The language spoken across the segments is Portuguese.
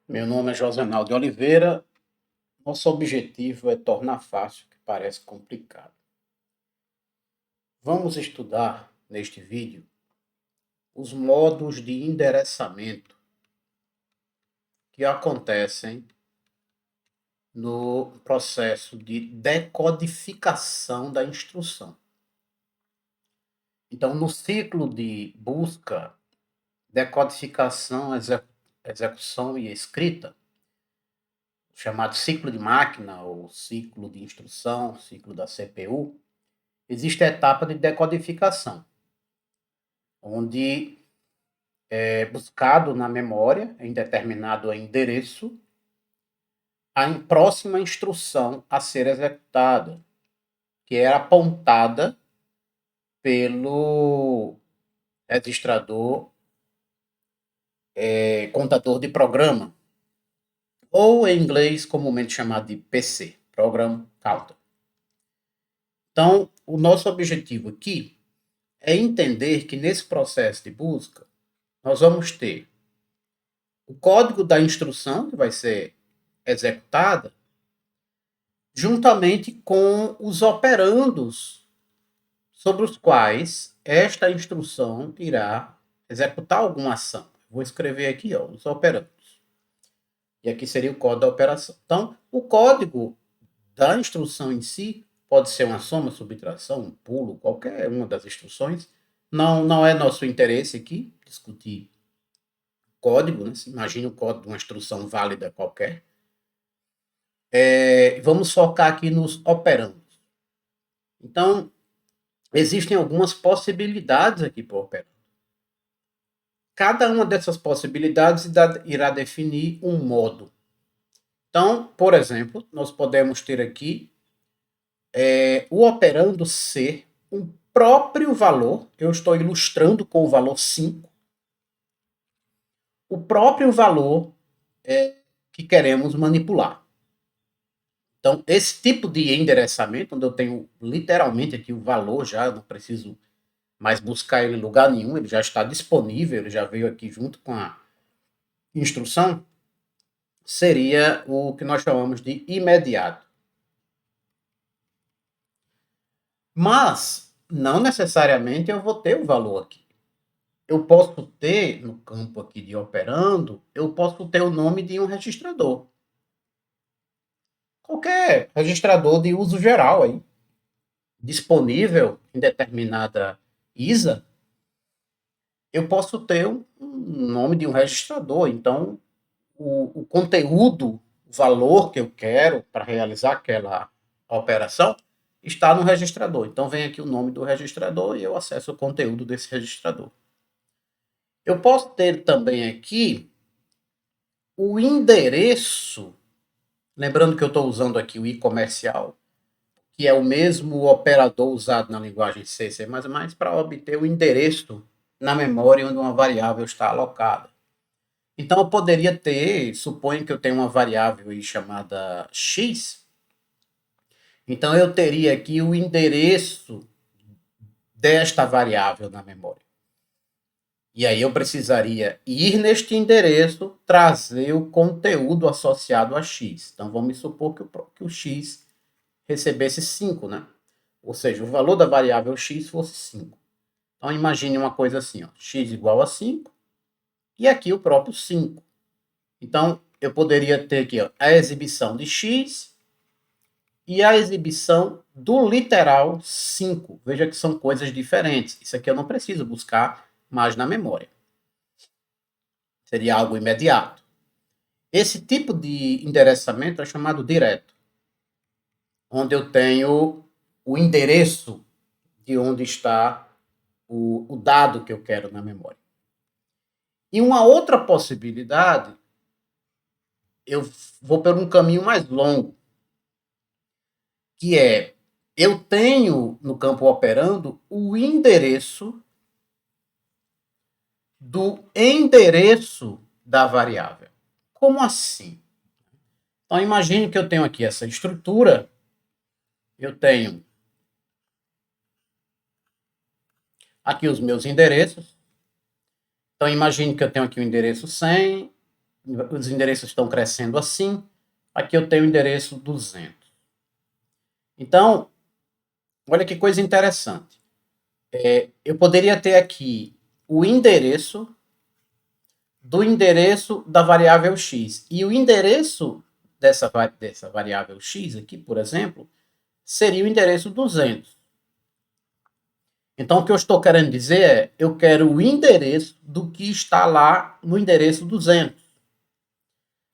Meu nome é Josenal de Oliveira. Nosso objetivo é tornar fácil o que parece complicado. Vamos estudar, neste vídeo, os modos de endereçamento que acontecem no processo de decodificação da instrução. Então, no ciclo de busca, decodificação, execução e escrita, chamado ciclo de máquina ou ciclo de instrução, ciclo da CPU, existe a etapa de decodificação, onde é buscado na memória, em determinado endereço, a próxima instrução a ser executada, que é apontada pelo registrador contador de programa, ou em inglês comumente chamado de PC, Program Counter. Então, o nosso objetivo aqui é entender que nesse processo de busca, nós vamos ter o código da instrução, que vai ser executada, juntamente com os operandos sobre os quais esta instrução irá executar alguma ação. Vou escrever aqui, ó, os operandos. E aqui seria o código da operação. Então, o código da instrução em si pode ser uma soma, subtração, um pulo, qualquer uma das instruções. Não é nosso interesse aqui discutir código, né? Imagine o código de uma instrução válida qualquer. Vamos focar aqui nos operandos. Então, existem algumas possibilidades aqui para o operando. Cada uma dessas possibilidades irá definir um modo. Então, por exemplo, nós podemos ter aqui o operando ser um próprio valor, eu estou ilustrando com o valor 5, o próprio valor que queremos manipular. Então, esse tipo de endereçamento, onde eu tenho literalmente aqui o valor já, não preciso mais buscar ele em lugar nenhum, ele já está disponível, ele já veio aqui junto com a instrução, seria o que nós chamamos de imediato. Mas, não necessariamente eu vou ter o valor aqui. Eu posso ter, no campo aqui de operando, eu posso ter o nome de um registrador. Qualquer registrador de uso geral aí, disponível em determinada ISA, eu posso ter um nome de um registrador. Então, o conteúdo, o valor que eu quero para realizar aquela operação está no registrador. Então, vem aqui o nome do registrador e eu acesso o conteúdo desse registrador. Eu posso ter também aqui o endereço, lembrando que eu estou usando aqui o i comercial, que é o mesmo operador usado na linguagem C, C++, para obter o endereço na memória onde uma variável está alocada. Então, eu poderia ter, suponho que eu tenho uma variável aí chamada x, então eu teria aqui o endereço desta variável na memória. E aí eu precisaria ir neste endereço, trazer o conteúdo associado a x. Então, vamos supor que o x recebesse 5, né? Ou seja, o valor da variável x fosse 5. Então, imagine uma coisa assim, ó, x igual a 5, e aqui o próprio 5. Então, eu poderia ter aqui ó, a exibição de x e a exibição do literal 5. Veja que são coisas diferentes. Isso aqui eu não preciso buscar mais na memória. Seria algo imediato. Esse tipo de endereçamento é chamado direto, onde eu tenho o endereço de onde está o dado que eu quero na memória. E uma outra possibilidade, eu vou por um caminho mais longo, que é, eu tenho no campo operando o endereço do endereço da variável. Como assim? Então, imagine que eu tenho aqui essa estrutura, eu tenho aqui os meus endereços. Então, imagine que eu tenho aqui o endereço 100, os endereços estão crescendo assim. Aqui eu tenho o endereço 200. Então, olha que coisa interessante. Eu poderia ter aqui o endereço do endereço da variável x. E o endereço dessa variável x aqui, por exemplo, seria o endereço 200. Então, o que eu estou querendo dizer é, eu quero o endereço do que está lá no endereço 200.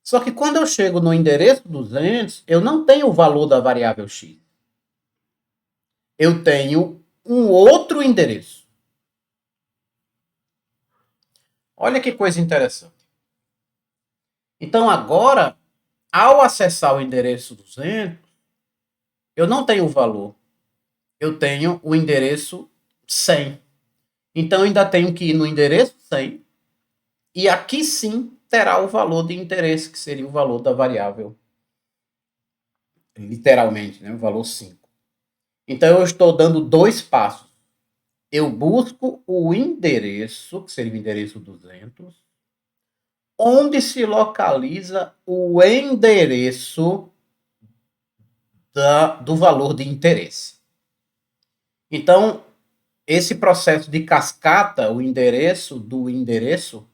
Só que quando eu chego no endereço 200, eu não tenho o valor da variável x. Eu tenho um outro endereço. Olha que coisa interessante. Então, agora, ao acessar o endereço 200, eu não tenho o valor. Eu tenho o endereço 100. Então, eu ainda tenho que ir no endereço 100 e aqui sim terá o valor de interesse, que seria o valor da variável, literalmente, né? O valor 5. Então, eu estou dando dois passos. Eu busco o endereço, que seria o endereço 200, onde se localiza o endereço do valor de interesse. Então, esse processo de cascata, o endereço do endereço,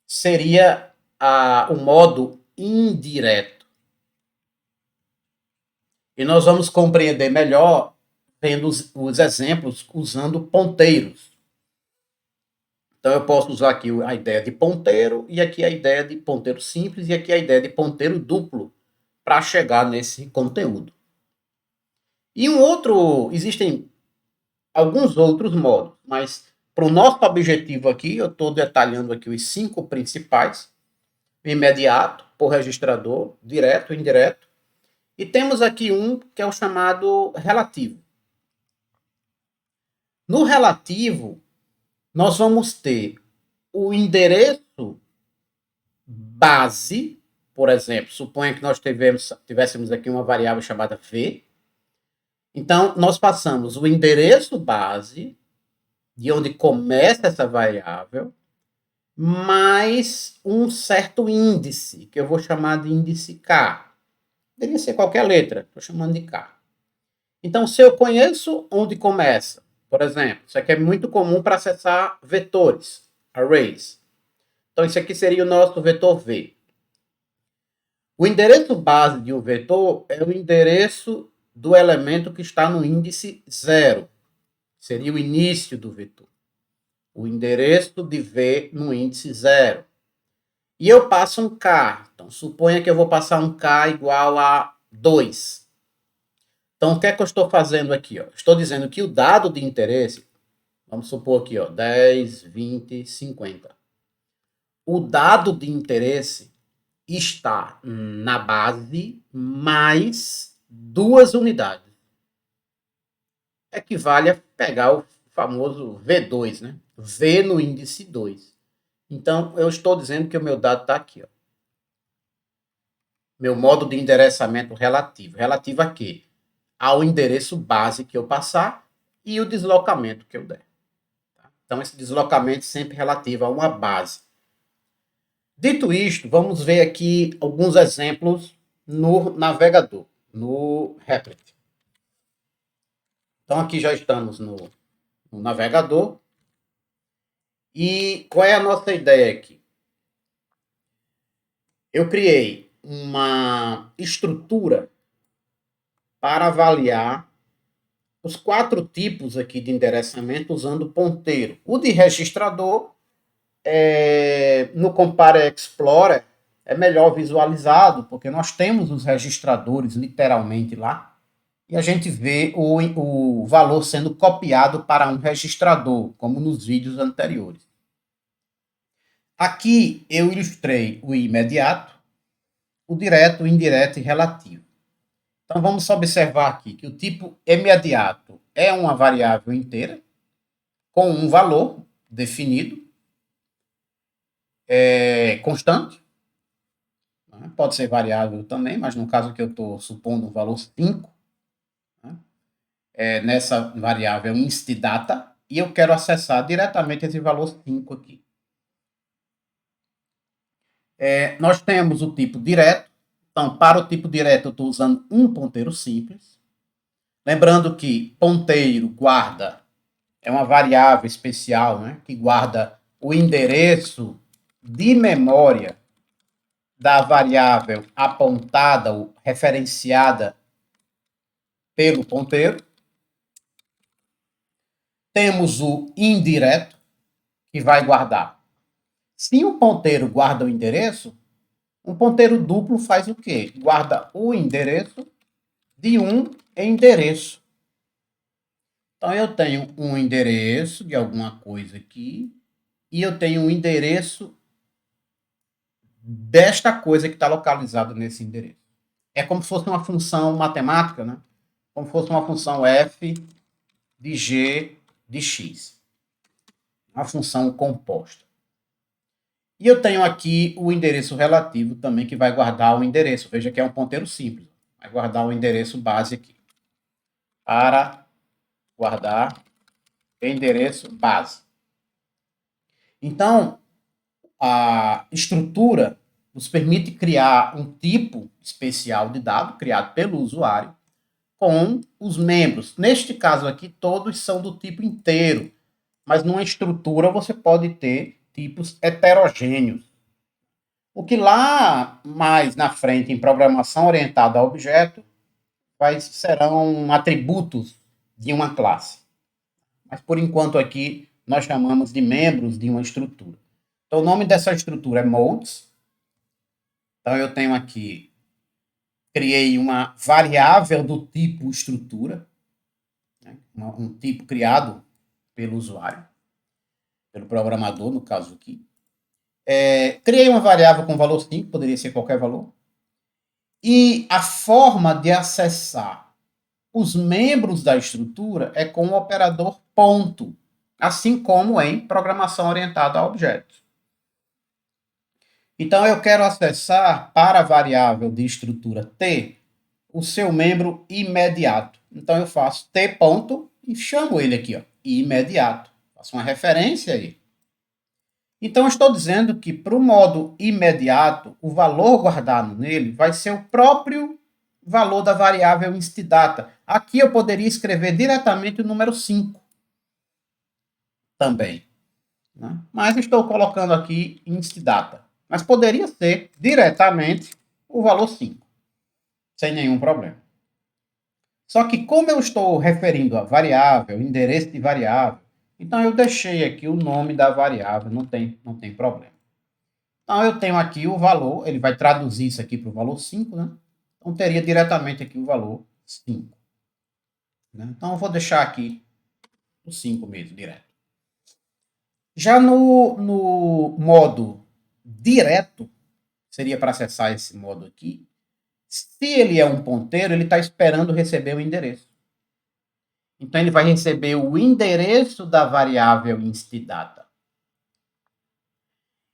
seria o modo indireto. E nós vamos compreender melhor vendo os exemplos usando ponteiros. Então eu posso usar aqui a ideia de ponteiro e aqui a ideia de ponteiro simples e aqui a ideia de ponteiro duplo para chegar nesse conteúdo. E existem alguns outros modos, mas para o nosso objetivo aqui, eu estou detalhando aqui os 5 principais: imediato, por registrador, direto, indireto. E temos aqui um que é o chamado relativo. No relativo, nós vamos ter o endereço base, por exemplo, suponha que nós tivéssemos aqui uma variável chamada v. Então, nós passamos o endereço base, de onde começa essa variável, mais um certo índice, que eu vou chamar de índice k. Poderia ser qualquer letra, estou chamando de k. Então, se eu conheço onde começa, por exemplo, isso aqui é muito comum para acessar vetores, arrays. Então, isso aqui seria o nosso vetor v. O endereço base de um vetor é o endereço do elemento que está no índice 0. Seria o início do vetor. O endereço de v no índice 0. E eu passo um k. Então, suponha que eu vou passar um k igual a 2. Então, o que é que eu estou fazendo aqui? Ó? Estou dizendo que o dado de interesse, vamos supor aqui, ó, 10, 20, 50. O dado de interesse está na base mais 2 unidades. Equivale a pegar o famoso V2, né? V no índice 2. Então, eu estou dizendo que o meu dado está aqui. Ó. Meu modo de endereçamento relativo. Relativo a quê? Ao endereço base que eu passar e o deslocamento que eu der. Então, esse deslocamento sempre relativo a uma base. Dito isto, vamos ver aqui alguns exemplos no navegador, no Replit. Então, aqui já estamos no navegador. E qual é a nossa ideia aqui? Eu criei uma estrutura para avaliar os 4 tipos aqui de endereçamento usando ponteiro. O de registrador, no Compare Explorer, é melhor visualizado, porque nós temos os registradores literalmente lá, e a gente vê o valor sendo copiado para um registrador, como nos vídeos anteriores. Aqui eu ilustrei o imediato, o direto, o indireto e relativo. Então vamos observar aqui que o tipo imediato é uma variável inteira, com um valor definido, constante. Pode ser variável também, mas no caso que eu estou supondo um valor 5, nessa variável instData, e eu quero acessar diretamente esse valor 5 aqui. Nós temos o tipo direto. Então, para o tipo direto, eu estou usando um ponteiro simples. Lembrando que ponteiro guarda é uma variável especial, né, que guarda o endereço de memória da variável apontada ou referenciada pelo ponteiro. Temos o indireto, que vai guardar. Se o ponteiro guarda o endereço, um ponteiro duplo faz o quê? Guarda o endereço de um endereço. Então, eu tenho um endereço de alguma coisa aqui, e eu tenho um endereço desta coisa que está localizada nesse endereço. É como se fosse uma função matemática, né? Como se fosse uma função f de g de x. Uma função composta. E eu tenho aqui o endereço relativo também, que vai guardar o endereço. Veja que é um ponteiro simples. Vai guardar o endereço base aqui. Para guardar endereço base. Então, a estrutura nos permite criar um tipo especial de dado, criado pelo usuário, com os membros. Neste caso aqui, todos são do tipo inteiro, mas numa estrutura você pode ter tipos heterogêneos. O que lá mais na frente, em programação orientada a objeto, serão atributos de uma classe. Mas por enquanto aqui nós chamamos de membros de uma estrutura. Então o nome dessa estrutura é modes. Então eu tenho aqui, criei uma variável do tipo estrutura, né? Um tipo criado pelo usuário, pelo programador, no caso aqui. Criei uma variável com valor 5, poderia ser qualquer valor. E a forma de acessar os membros da estrutura é com o operador ponto, assim como em programação orientada a objetos. Então, eu quero acessar para a variável de estrutura T o seu membro imediato. Então, eu faço T ponto e chamo ele aqui, ó, imediato. Faço uma referência a ele. Então, eu estou dizendo que para o modo imediato, o valor guardado nele vai ser o próprio valor da variável instdata. Aqui eu poderia escrever diretamente o número 5 também, né? Mas estou colocando aqui instdata. Mas poderia ser diretamente o valor 5, sem nenhum problema. Só que como eu estou referindo a variável, endereço de variável, então eu deixei aqui o nome da variável, não tem problema. Então eu tenho aqui o valor, ele vai traduzir isso aqui para o valor 5, né? Então teria diretamente aqui o valor 5. Né? Então eu vou deixar aqui o 5 mesmo, direto. Já no modo direto, seria para acessar esse modo aqui, se ele é um ponteiro, ele está esperando receber o endereço. Então ele vai receber o endereço da variável instdata.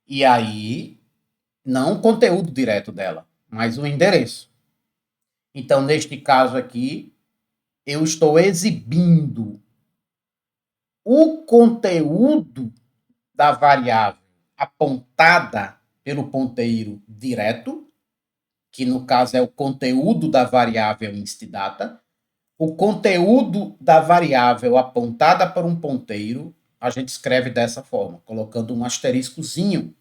E aí, não o conteúdo direto dela, mas o endereço. Então, neste caso aqui, eu estou exibindo o conteúdo da variável apontada pelo ponteiro direto, que no caso é o conteúdo da variável instdata. O conteúdo da variável apontada para um ponteiro, a gente escreve dessa forma, colocando um asteriscozinho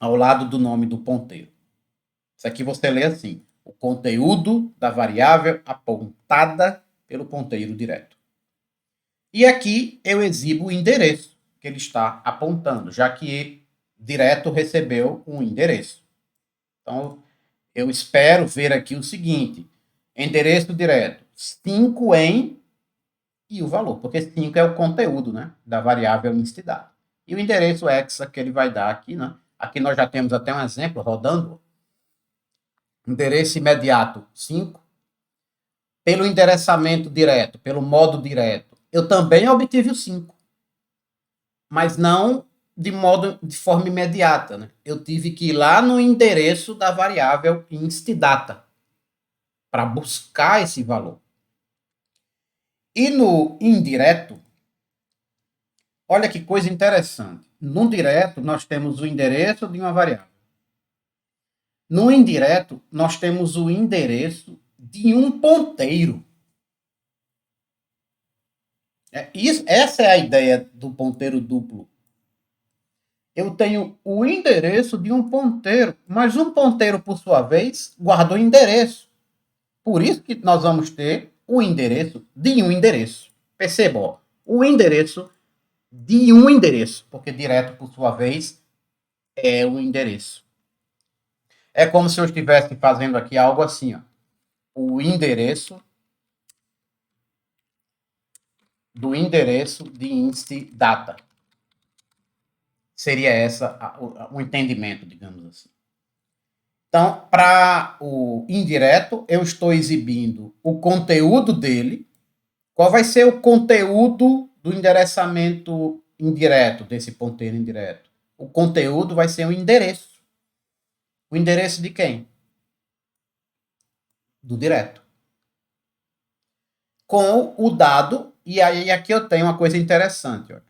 ao lado do nome do ponteiro. Isso aqui você lê assim: o conteúdo da variável apontada pelo ponteiro direto. E aqui eu exibo o endereço que ele está apontando, já que direto recebeu um endereço. Então, eu espero ver aqui o seguinte: endereço direto 5 em e o valor, porque 5 é o conteúdo, né, da variável instdata. E o endereço hexa que ele vai dar aqui, né? Aqui nós já temos até um exemplo rodando. Endereço imediato 5. Pelo endereçamento direto, pelo modo direto, eu também obtive o 5. Mas não de forma imediata, né? Eu tive que ir lá no endereço da variável instdata para buscar esse valor. E no indireto, olha que coisa interessante. No direto, nós temos o endereço de uma variável. No indireto, nós temos o endereço de um ponteiro. Essa é a ideia do ponteiro duplo. Eu tenho o endereço de um ponteiro, mas um ponteiro, por sua vez, guarda o endereço. Por isso que nós vamos ter o endereço de um endereço. Perceba, ó, o endereço de um endereço, porque direto, por sua vez, é o endereço. É como se eu estivesse fazendo aqui algo assim, ó. O endereço do endereço de índice data. Seria essa o entendimento, digamos assim. Então, para o indireto, eu estou exibindo o conteúdo dele. Qual vai ser o conteúdo do endereçamento indireto, desse ponteiro indireto? O conteúdo vai ser o endereço. O endereço de quem? Do direto. Com o dado, e aí aqui eu tenho uma coisa interessante. Ó.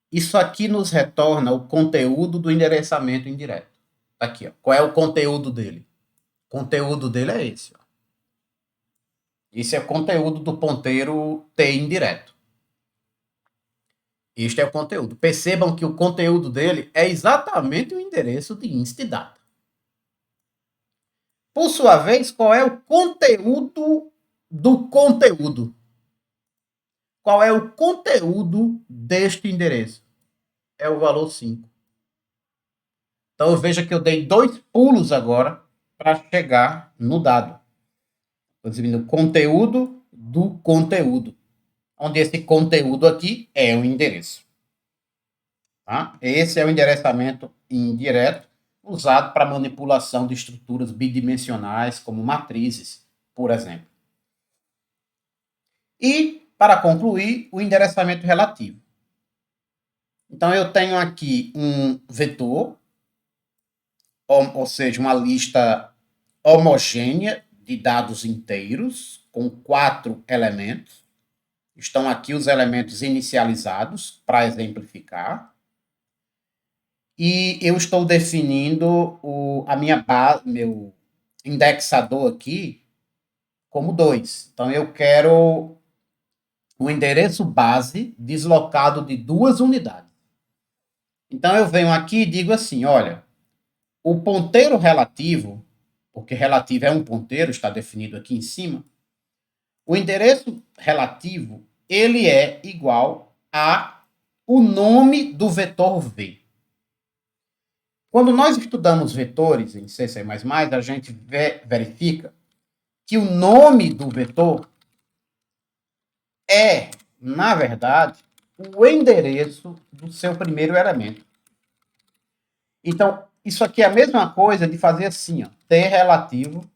Isso aqui nos retorna o conteúdo do endereçamento indireto. Aqui, ó. Qual é o conteúdo dele? O conteúdo dele é esse. Ó. Esse é o conteúdo do ponteiro T indireto. Este é o conteúdo. Percebam que o conteúdo dele é exatamente o endereço de índice de data. Por sua vez, qual é o conteúdo do conteúdo? Qual é o conteúdo deste endereço? É o valor 5. Então veja que eu dei 2 pulos agora para chegar no dado. Estou dizendo o conteúdo do conteúdo. Onde esse conteúdo aqui é o endereço. Tá? Esse é o endereçamento indireto usado para manipulação de estruturas bidimensionais, como matrizes, por exemplo. E, para concluir, o endereçamento relativo. Então, eu tenho aqui um vetor, ou seja, uma lista homogênea de dados inteiros, com 4 elementos. Estão aqui os elementos inicializados, para exemplificar. E eu estou definindo meu indexador aqui como 2. Então, eu quero o endereço base deslocado de 2 unidades. Então, eu venho aqui e digo assim, olha, o ponteiro relativo, porque relativo é um ponteiro, está definido aqui em cima, o endereço relativo, ele é igual a o nome do vetor V. Quando nós estudamos vetores em C++, a gente verifica que o nome do vetor é, na verdade, o endereço do seu primeiro elemento. Então, isso aqui é a mesma coisa de fazer assim, ó, T relativo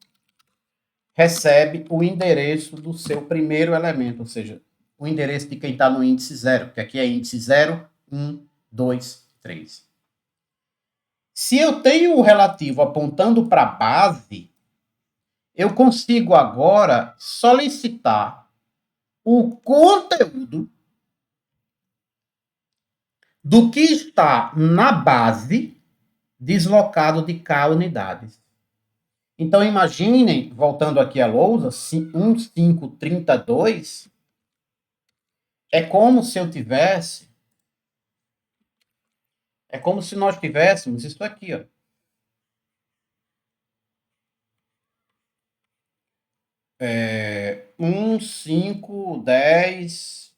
recebe o endereço do seu primeiro elemento, ou seja, o endereço de quem está no índice 0, porque aqui é índice 0, 1, 2, 3. Se eu tenho o relativo apontando para a base, eu consigo agora solicitar o conteúdo do que está na base deslocado de K unidades. Então, imaginem, voltando aqui à lousa, 1532 é como se eu tivesse, é como se nós tivéssemos isso aqui, ó. É, 1, 5, 10,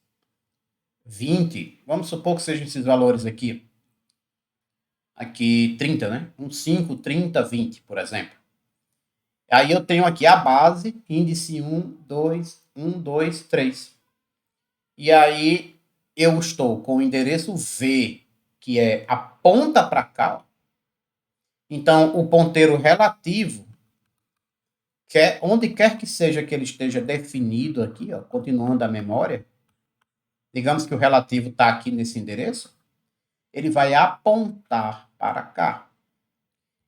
20. Vamos supor que sejam esses valores aqui. Aqui 30, né? 1, 5, 30, 20, por exemplo. Aí eu tenho aqui a base, índice 1, 2, 1, 2, 3. E aí eu estou com o endereço V, que é aponta para cá. Então, o ponteiro relativo, onde quer que seja que ele esteja definido aqui, ó, continuando a memória, digamos que o relativo está aqui nesse endereço, ele vai apontar para cá.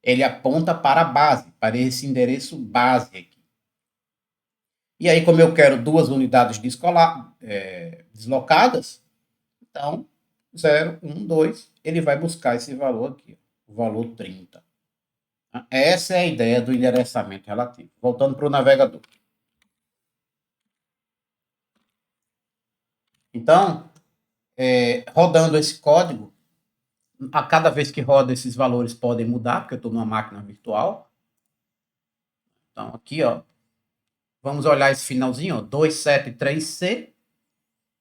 Ele aponta para a base, para esse endereço base aqui. E aí, como eu quero 2 unidades deslocadas, então 0, 1, 2, ele vai buscar esse valor aqui, o valor 30. Tá? essa é a ideia do endereçamento relativo. Voltando para o navegador. Então, rodando esse código, a cada vez que roda, esses valores podem mudar, porque eu estou numa máquina virtual. Então, aqui, ó, vamos olhar esse finalzinho, ó, 273C.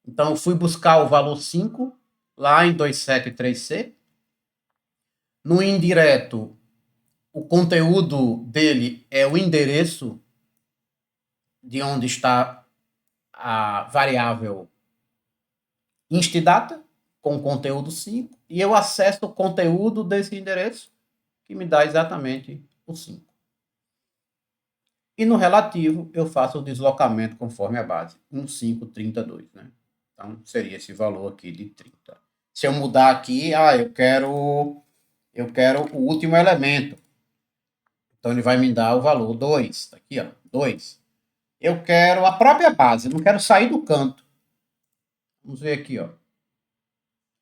Então, eu fui buscar o valor 5 lá em 273C. No indireto, o conteúdo dele é o endereço de onde está a variável instadata, com o conteúdo 5, e eu acesso o conteúdo desse endereço, que me dá exatamente o 5. E no relativo, eu faço o deslocamento conforme a base, 1532, né? Então, seria esse valor aqui de 30. Se eu mudar aqui, eu quero o último elemento. Então, ele vai me dar o valor 2. Tá aqui, ó, 2. Eu quero a própria base, não quero sair do canto. Vamos ver aqui, ó.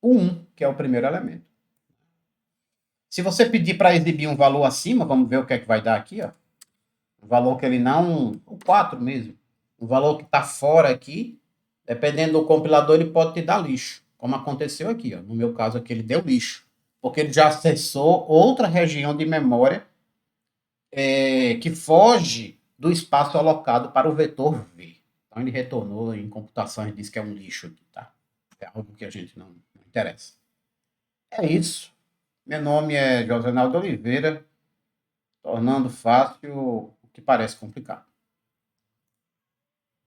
O 1, que é o primeiro elemento. Se você pedir para exibir um valor acima, vamos ver o que é que vai dar aqui, ó. Um valor que ele não... O 4 mesmo. Um valor que está fora aqui, dependendo do compilador, ele pode te dar lixo. Como aconteceu aqui, ó. No meu caso aqui, ele deu lixo. Porque ele já acessou outra região de memória que foge do espaço alocado para o vetor V. Então, ele retornou em computação e disse que é um lixo aqui, tá? É algo que a gente não interessa. É isso. Meu nome é José Naldo Oliveira, tornando fácil o que parece complicado.